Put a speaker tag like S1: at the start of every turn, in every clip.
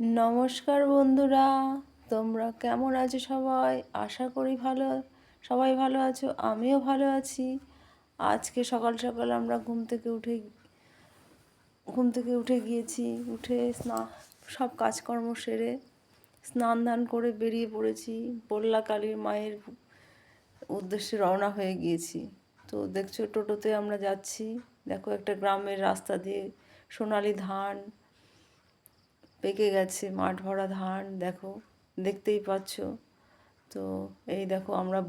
S1: নমস্কার বন্ধুরা, তোমরা কেমন আছো সবাই? আশা করি সবাই ভালো আছো, আমিও ভালো আছি। আজকে সকাল সকাল আমরা ঘুম থেকে উঠে গিয়েছি। উঠে সব কাজকর্ম সেরে স্নান ধান করে বেরিয়ে পড়েছি। বল্লা কালীর মায়ের উদ্দেশ্যে রওনা হয়ে গিয়েছি। তো দেখছো টোটোতে আমরা যাচ্ছি। দেখো একটা গ্রামের রাস্তা দিয়ে সোনালি ধান পেকে গেছে, মাঠ ভরা ধান দেখো, দেখতেই পাচ্ছ। তো এই দেখো আমরা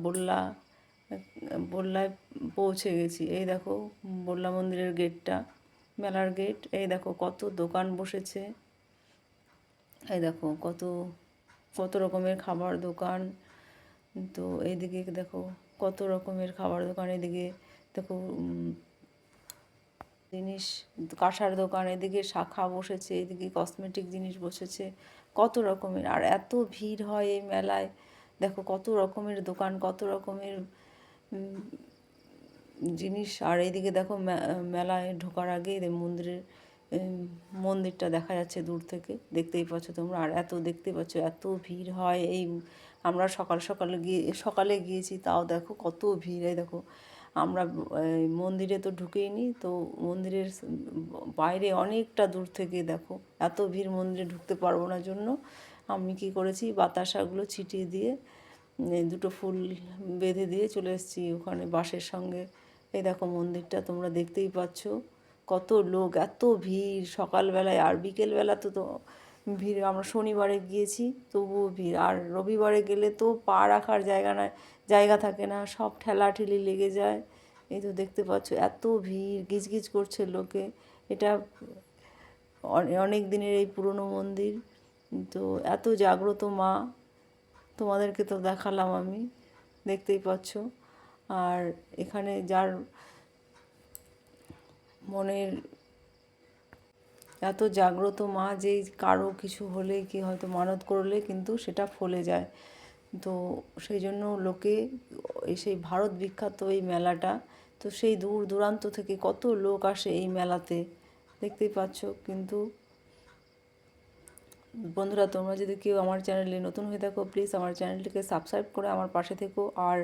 S1: বল্লায় পৌঁছে গেছি। এই দেখো বল্লা মন্দিরের গেটটা, মেলার গেট। এই দেখো কত দোকান বসেছে। এই দেখো কত কত রকমের খাবার দোকান। তো এইদিকে দেখো কত রকমের খাবার দোকান। এদিকে দেখো জিনিস, কাঁসার দোকান, এদিকে শাখা বসেছে, এদিকে কসমেটিক জিনিস বসেছে, কত রকমের। আর এত ভিড় হয় এই মেলায়, দেখো কত রকমের দোকান, কত রকমের জিনিস। আর এইদিকে দেখো মেলায় ঢোকার আগে মন্দিরটা দেখা যাচ্ছে দূর থেকে, দেখতেই পাচ্ছ তোমরা। আর দেখতেই পাচ্ছ এত ভিড় হয় এই। আমরা সকালে গিয়েছি, তাও দেখো কত ভিড়। এই দেখো আমরা মন্দিরে তো ঢুকেই নি, তো মন্দিরের বাইরে অনেকটা দূর থেকে দেখো এত ভিড়, মন্দিরে ঢুকতে পারবো না জন্য আমি কি করেছি, বাতাসাগুলো ছিটিয়ে দিয়ে দুটো ফুল বেঁধে দিয়ে চলে এসেছি ওখানে বাঁশের সঙ্গে। এই দেখো মন্দিরটা তোমরা দেখতেই পাচ্ছ, কত লোক, এত ভিড় সকালবেলায়। আর বিকেলবেলা তো ভিড়। আমরা শনিবারে গিয়েছি, তবুও ভিড়। আর রবিবারে গেলে তো পা রাখার জায়গা থাকে না, সব ঠেলাঠেলি লেগে যায়। এই তো দেখতে পাচ্ছ এত ভিড়, গিজগিজ করছে লোকে। এটা অনেক দিনের এই পুরনো মন্দির। তো এত জাগ্রত মা, তোমাদেরকে তো দেখালাম আমি, দেখতেই পাচ্ছ। আর এখানে যার মনের এত জাগ্রত মা, যে কারো কিছু হলে কি হয়তো মানত করলে কিন্তু সেটা ফলে যায়। তো সেই জন্য লোকে সেই ভারত বিখ্যাত এই মেলাটা, তো সেই দূর দূরান্ত থেকে কত লোক আসে এই মেলাতে, দেখতেই পাচ্ছ। কিন্তু বন্ধুরা, তোমরা যদি কেউ আমার চ্যানেলে নতুন হয়ে থাকো, প্লিজ আমার চ্যানেলটিকে সাবস্ক্রাইব করে আমার পাশে থেকো। আর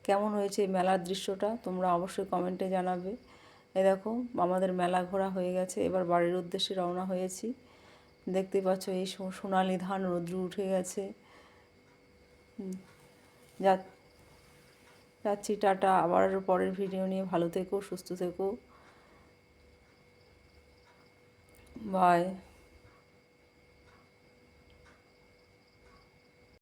S1: কেমন হয়েছে এই মেলার দৃশ্যটা তোমরা অবশ্যই কমেন্টে জানাবে। এই দেখো আমাদের মেলা ঘোরা হয়ে গেছে, এবার বাড়ির উদ্দেশ্যে রওনা হয়েছি। দেখতেই পাচ্ছ এই সোনালি ধান, রৌদ্র উঠে গেছে। যাচ্ছি, টাটা। আবার পরের ভিডিও নিয়ে ভালো থেকো, সুস্থ থেকো, বাই।